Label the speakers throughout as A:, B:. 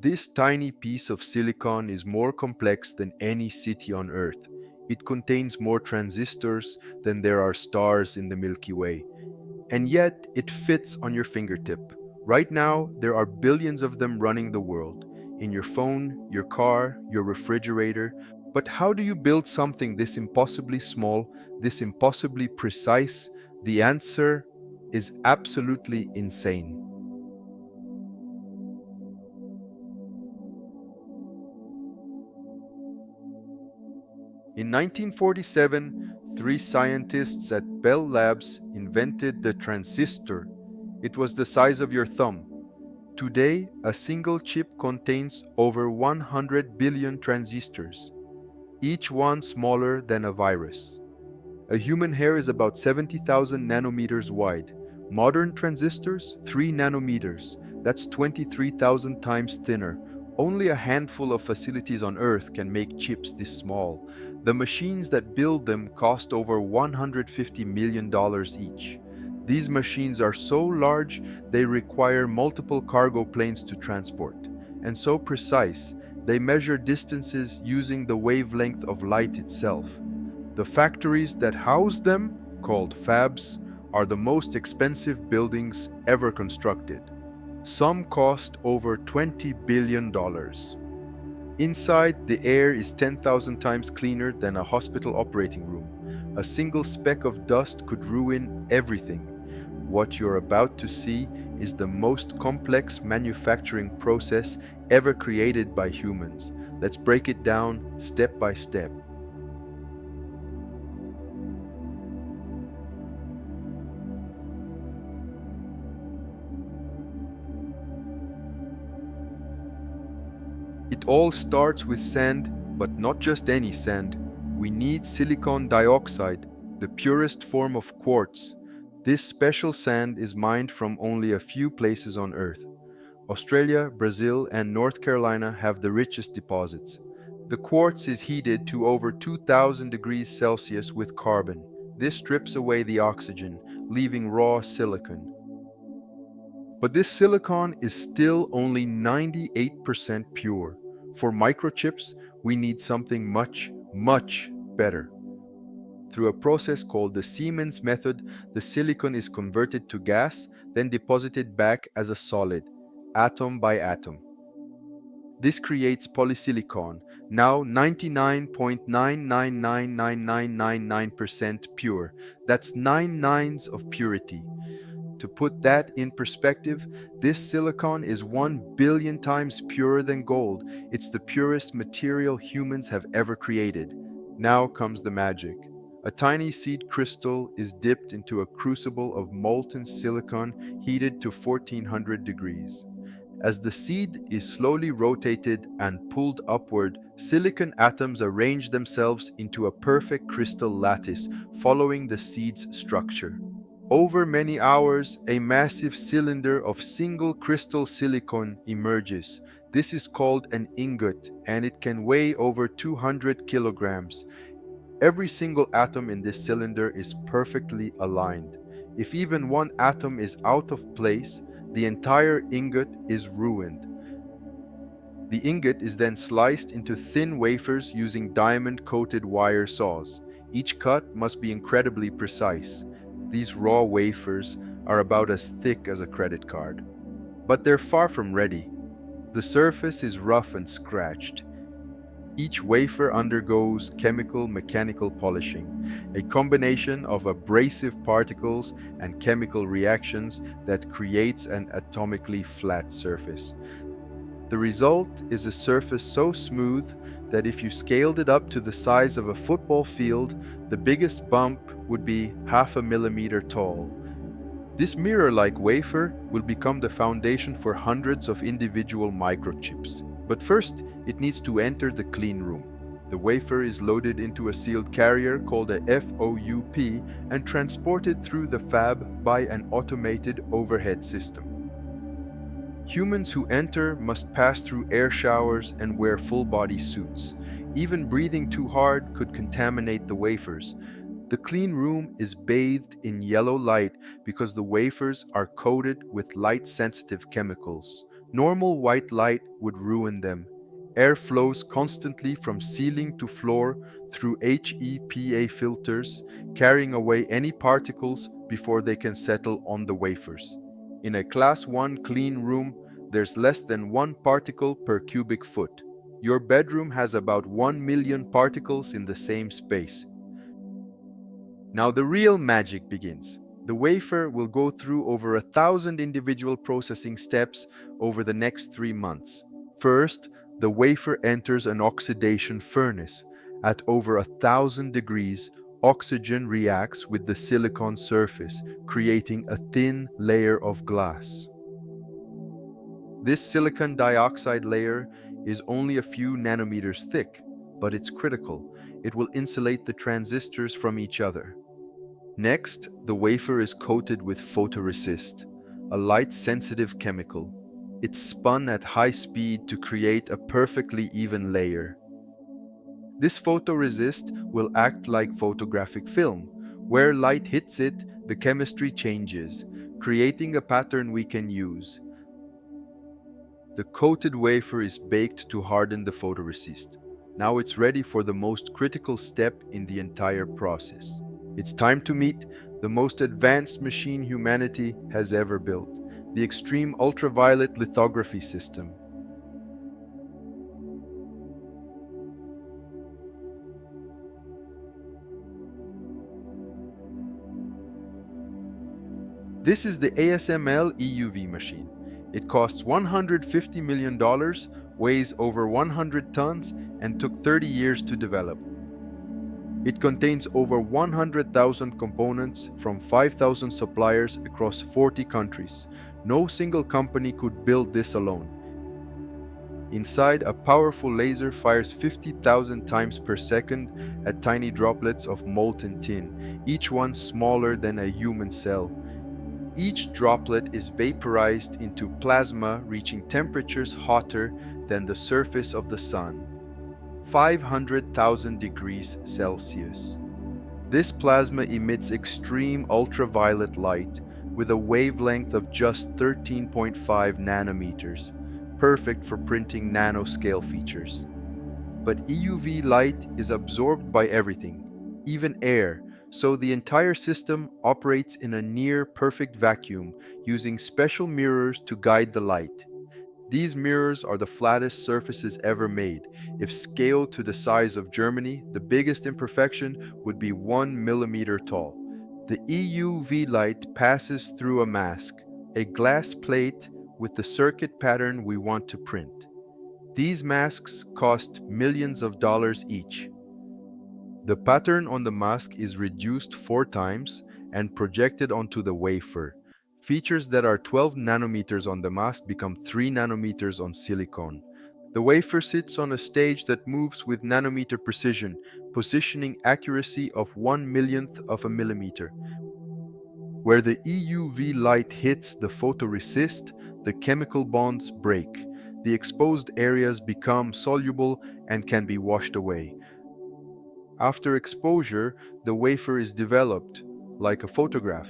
A: This tiny piece of silicon is more complex than any city on Earth. It contains more transistors than there are stars in the Milky Way. And yet, it fits on your fingertip. Right now, there are billions of them running the world. In your phone, your car, your refrigerator. But how do you build something this impossibly small, this impossibly precise? The answer is absolutely insane. In 1947, three scientists at Bell Labs invented the transistor. It was the size of your thumb. Today, a single chip contains over 100 billion transistors, each one smaller than a virus. A human hair is about 70,000 nanometers wide. Modern transistors, 3 nanometers. That's 23,000 times thinner. Only a handful of facilities on Earth can make chips this small. The machines that build them cost over $150 million each. These machines are so large they require multiple cargo planes to transport, and so precise they measure distances using the wavelength of light itself. The factories that house them, called fabs, are the most expensive buildings ever constructed. Some cost over $20 billion. Inside, the air is 10,000 times cleaner than a hospital operating room. A single speck of dust could ruin everything. What you're about to see is the most complex manufacturing process ever created by humans. Let's break it down step by step. It all starts with sand, but not just any sand. We need silicon dioxide, the purest form of quartz. This special sand is mined from only a few places on Earth. Australia, Brazil, and North Carolina have the richest deposits. The quartz is heated to over 2000 degrees Celsius with carbon. This strips away the oxygen, leaving raw silicon. But this silicon is still only 98% pure. For microchips, we need something much, much better. Through a process called the Siemens method, the silicon is converted to gas, then deposited back as a solid, atom by atom. This creates polysilicon, now 99.9999999% pure. That's 9 nines of purity. To put that in perspective, this silicon is 1 billion times purer than gold. It's the purest material humans have ever created. Now comes the magic. A tiny seed crystal is dipped into a crucible of molten silicon heated to 1400 degrees. As the seed is slowly rotated and pulled upward, silicon atoms arrange themselves into a perfect crystal lattice following the seed's structure. Over many hours, a massive cylinder of single crystal silicon emerges. This is called an ingot, and it can weigh over 200 kilograms. Every single atom in this cylinder is perfectly aligned. If even one atom is out of place, the entire ingot is ruined. The ingot is then sliced into thin wafers using diamond-coated wire saws. Each cut must be incredibly precise. These raw wafers are about as thick as a credit card. But they're far from ready. The surface is rough and scratched. Each wafer undergoes chemical mechanical polishing, a combination of abrasive particles and chemical reactions that creates an atomically flat surface. The result is a surface so smooth that if you scaled it up to the size of a football field, the biggest bump would be half a millimeter tall. This mirror-like wafer will become the foundation for hundreds of individual microchips. But first, it needs to enter the clean room. The wafer is loaded into a sealed carrier called a FOUP and transported through the fab by an automated overhead system. Humans who enter must pass through air showers and wear full-body suits. Even breathing too hard could contaminate the wafers. The clean room is bathed in yellow light because the wafers are coated with light-sensitive chemicals. Normal white light would ruin them. Air flows constantly from ceiling to floor through HEPA filters, carrying away any particles before they can settle on the wafers. In a Class 1 clean room, there's less than 1 particle per cubic foot. Your bedroom has about 1 million particles in the same space. Now the real magic begins. The wafer will go through over 1,000 individual processing steps over the next 3 months. First, the wafer enters an oxidation furnace. At over 1,000 degrees, oxygen reacts with the silicon surface, creating a thin layer of glass. This silicon dioxide layer is only a few nanometers thick, but it's critical. It will insulate the transistors from each other. Next, the wafer is coated with photoresist, a light-sensitive chemical. It's spun at high speed to create a perfectly even layer. This photoresist will act like photographic film. Where light hits it, the chemistry changes, creating a pattern we can use. The coated wafer is baked to harden the photoresist. Now it's ready for the most critical step in the entire process. It's time to meet the most advanced machine humanity has ever built, the extreme ultraviolet lithography system. This is the ASML EUV machine. It costs $150 million, weighs over 100 tons, and took 30 years to develop. It contains over 100,000 components from 5,000 suppliers across 40 countries. No single company could build this alone. Inside, a powerful laser fires 50,000 times per second at tiny droplets of molten tin, each one smaller than a human cell. Each droplet is vaporized into plasma, reaching temperatures hotter than the surface of the sun, 500,000 degrees Celsius. This plasma emits extreme ultraviolet light with a wavelength of just 13.5 nanometers, perfect for printing nanoscale features. But EUV light is absorbed by everything, even air, so the entire system operates in a near-perfect vacuum using special mirrors to guide the light. These mirrors are the flattest surfaces ever made. If scaled to the size of Germany, the biggest imperfection would be 1 millimeter tall. The EUV light passes through a mask, a glass plate with the circuit pattern we want to print. These masks cost millions of dollars each. The pattern on the mask is reduced 4 times and projected onto the wafer. Features that are 12 nanometers on the mask become 3 nanometers on silicon. The wafer sits on a stage that moves with nanometer precision, positioning accuracy of 1/1,000,000th of a millimeter. Where the EUV light hits the photoresist, the chemical bonds break. The exposed areas become soluble and can be washed away. After exposure, the wafer is developed, like a photograph.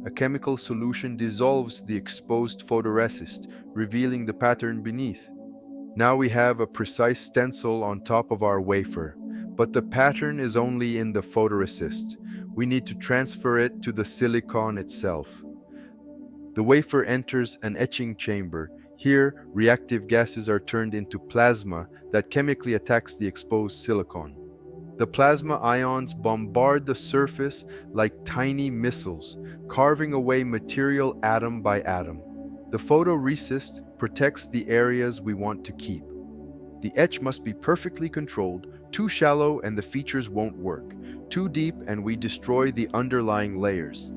A: A chemical solution dissolves the exposed photoresist, revealing the pattern beneath. Now we have a precise stencil on top of our wafer, but the pattern is only in the photoresist. We need to transfer it to the silicon itself. The wafer enters an etching chamber. Here, reactive gases are turned into plasma that chemically attacks the exposed silicon. The plasma ions bombard the surface like tiny missiles, carving away material atom by atom. The photoresist protects the areas we want to keep. The etch must be perfectly controlled. Too shallow and the features won't work. Too deep and we destroy the underlying layers.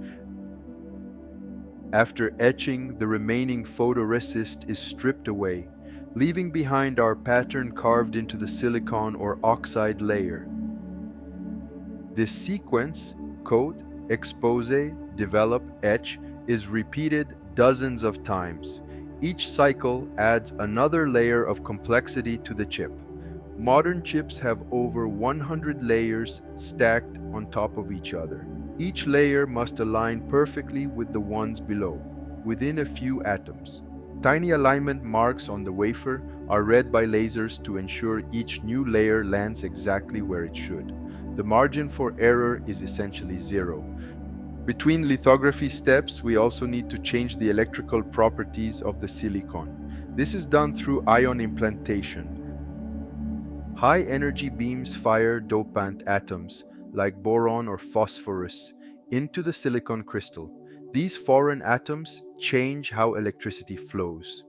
A: After etching, the remaining photoresist is stripped away, leaving behind our pattern carved into the silicon or oxide layer. This sequence, coat, expose, develop, etch, is repeated dozens of times. Each cycle adds another layer of complexity to the chip. Modern chips have over 100 layers stacked on top of each other. Each layer must align perfectly with the ones below, within a few atoms. Tiny alignment marks on the wafer are read by lasers to ensure each new layer lands exactly where it should. The margin for error is essentially zero. Between lithography steps, we also need to change the electrical properties of the silicon. This is done through ion implantation. High energy beams fire dopant atoms, like boron or phosphorus, into the silicon crystal. These foreign atoms change how electricity flows.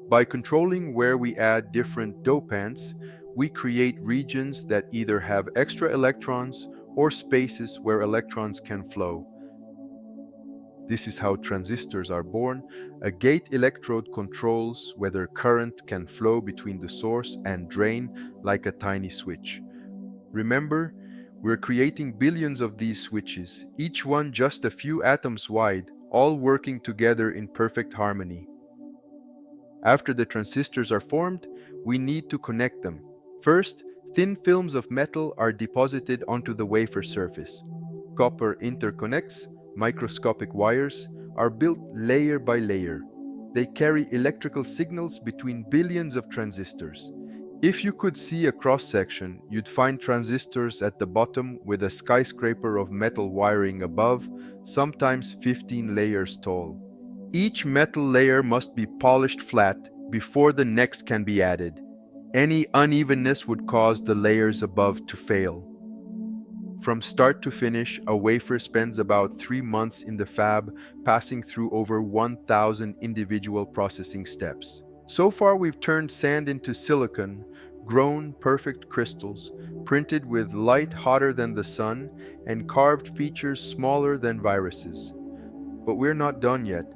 A: By controlling where we add different dopants, we create regions that either have extra electrons or spaces where electrons can flow. This is how transistors are born. A gate electrode controls whether current can flow between the source and drain like a tiny switch. Remember, we're creating billions of these switches, each one just a few atoms wide, all working together in perfect harmony. After the transistors are formed, we need to connect them. First, thin films of metal are deposited onto the wafer surface. Copper interconnects, microscopic wires, are built layer by layer. They carry electrical signals between billions of transistors. If you could see a cross-section, you'd find transistors at the bottom with a skyscraper of metal wiring above, sometimes 15 layers tall. Each metal layer must be polished flat before the next can be added. Any unevenness would cause the layers above to fail. From start to finish, a wafer spends about 3 months in the fab, passing through over 1,000 individual processing steps. So far, we've turned sand into silicon, grown perfect crystals, printed with light hotter than the sun, and carved features smaller than viruses. But we're not done yet.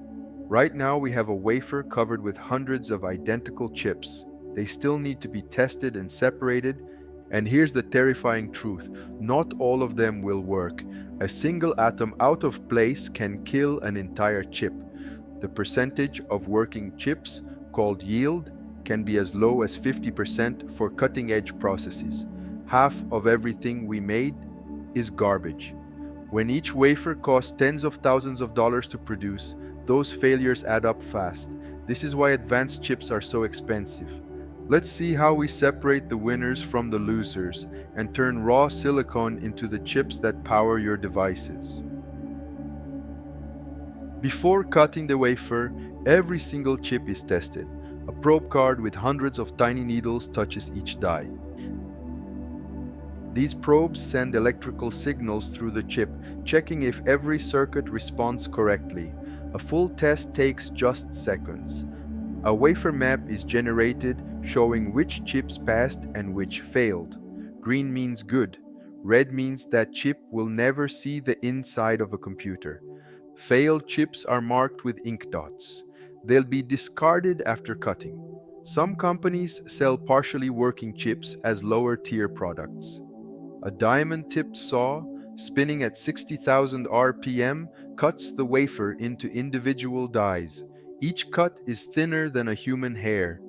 A: Right now, we have a wafer covered with hundreds of identical chips. They still need to be tested and separated. And here's the terrifying truth: not all of them will work. A single atom out of place can kill an entire chip. The percentage of working chips, called yield, can be as low as 50% for cutting-edge processes. Half of everything we made is garbage. When each wafer costs tens of thousands of dollars to produce, those failures add up fast. This is why advanced chips are so expensive. Let's see how we separate the winners from the losers and turn raw silicon into the chips that power your devices. Before cutting the wafer, every single chip is tested. A probe card with hundreds of tiny needles touches each die. These probes send electrical signals through the chip, checking if every circuit responds correctly. A full test takes just seconds. A wafer map is generated showing which chips passed and which failed. Green means good. Red means that chip will never see the inside of a computer. Failed chips are marked with ink dots. They'll be discarded after cutting. Some companies sell partially working chips as lower-tier products. A diamond-tipped saw, spinning at 60,000 RPM, cuts the wafer into individual dies. Each cut is thinner than a human hair.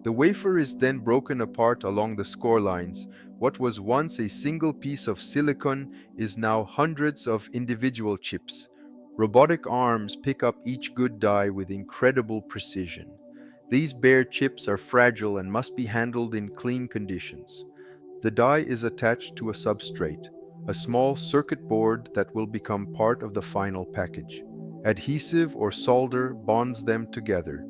A: The wafer is then broken apart along the score lines. What was once a single piece of silicon is now hundreds of individual chips. Robotic arms pick up each good die with incredible precision. These bare chips are fragile and must be handled in clean conditions. The die is attached to a substrate, a small circuit board that will become part of the final package. Adhesive or solder bonds them together.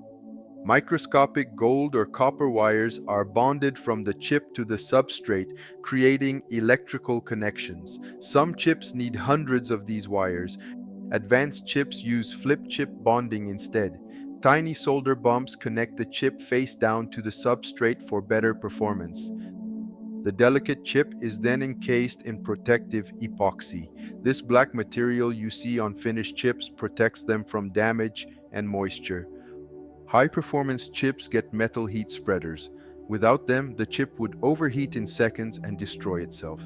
A: Microscopic gold or copper wires are bonded from the chip to the substrate, creating electrical connections. Some chips need hundreds of these wires. Advanced chips use flip chip bonding instead. Tiny solder bumps connect the chip face down to the substrate for better performance. The delicate chip is then encased in protective epoxy. This black material you see on finished chips protects them from damage and moisture. High-performance chips get metal heat spreaders. Without them, the chip would overheat in seconds and destroy itself.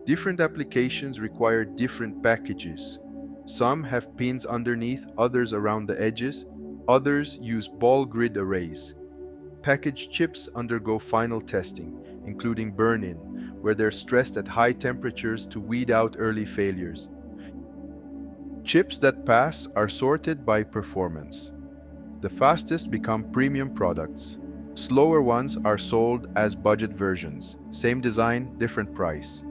A: Different applications require different packages. Some have pins underneath, others around the edges. Others use ball grid arrays. Packaged chips undergo final testing, including burn-in, where they're stressed at high temperatures to weed out early failures. Chips that pass are sorted by performance. The fastest become premium products. Slower ones are sold as budget versions. Same design, different price.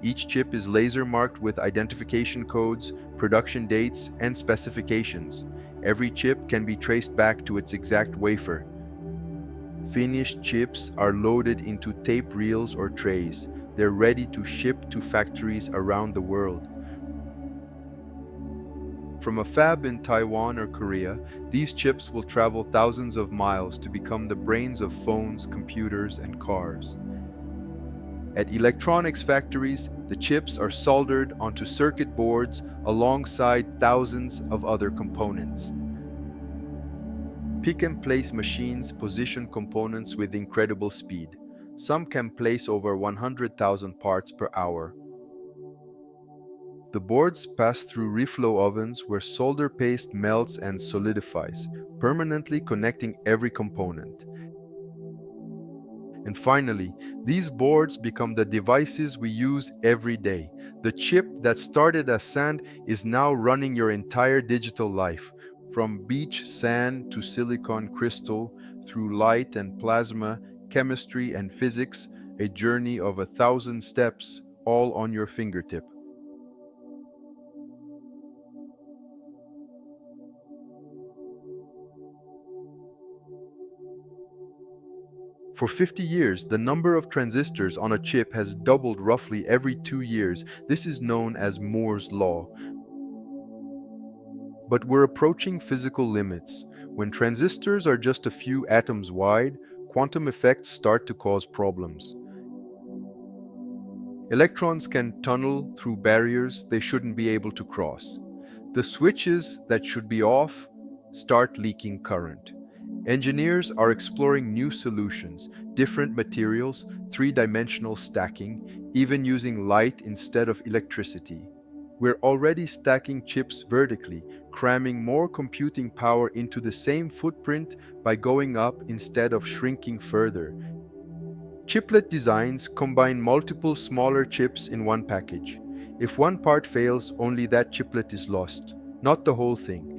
A: Each chip is laser marked with identification codes, production dates, and specifications. Every chip can be traced back to its exact wafer. Finished chips are loaded into tape reels or trays. They're ready to ship to factories around the world. From a fab in Taiwan or Korea, these chips will travel thousands of miles to become the brains of phones, computers, and cars. At electronics factories, the chips are soldered onto circuit boards alongside thousands of other components. Pick-and-place machines position components with incredible speed. Some can place over 100,000 parts per hour. The boards pass through reflow ovens where solder paste melts and solidifies, permanently connecting every component. And finally, these boards become the devices we use every day. The chip that started as sand is now running your entire digital life, from beach sand to silicon crystal, through light and plasma, chemistry and physics, a journey of 1,000 steps, all on your fingertip. For 50 years, the number of transistors on a chip has doubled roughly every 2 years. This is known as Moore's Law. But we're approaching physical limits. When transistors are just a few atoms wide, quantum effects start to cause problems. Electrons can tunnel through barriers they shouldn't be able to cross. The switches that should be off start leaking current. Engineers are exploring new solutions, different materials, three-dimensional stacking, even using light instead of electricity. We're already stacking chips vertically, cramming more computing power into the same footprint by going up instead of shrinking further. Chiplet designs combine multiple smaller chips in one package. If one part fails, only that chiplet is lost, not the whole thing.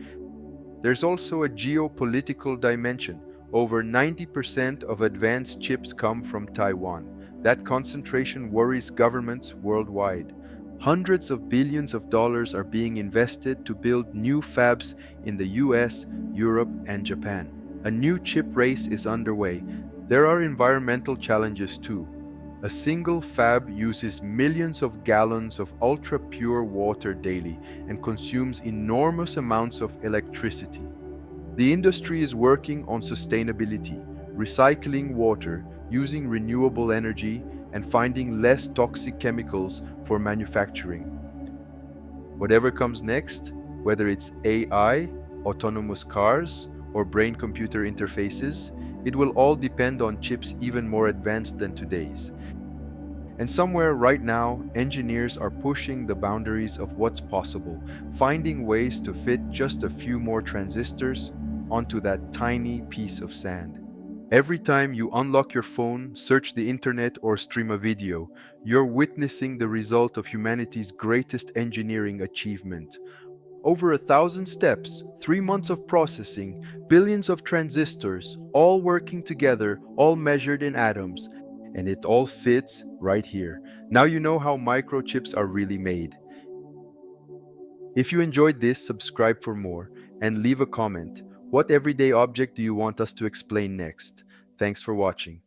A: There's also a geopolitical dimension. Over 90% of advanced chips come from Taiwan. That concentration worries governments worldwide. Hundreds of billions of dollars are being invested to build new fabs in the US, Europe, and Japan. A new chip race is underway. There are environmental challenges too. A single fab uses millions of gallons of ultra-pure water daily and consumes enormous amounts of electricity. The industry is working on sustainability, recycling water, using renewable energy, and finding less toxic chemicals for manufacturing. Whatever comes next, whether it's AI, autonomous cars, or brain-computer interfaces, it will all depend on chips even more advanced than today's. And somewhere right now, engineers are pushing the boundaries of what's possible, finding ways to fit just a few more transistors onto that tiny piece of sand. Every time you unlock your phone, search the internet, or stream a video, you're witnessing the result of humanity's greatest engineering achievement. Over 1,000 steps, 3 months of processing, billions of transistors, all working together, all measured in atoms. And it all fits right here. Now you know how microchips are really made. If you enjoyed this, subscribe for more and leave a comment. What everyday object do you want us to explain next? Thanks for watching.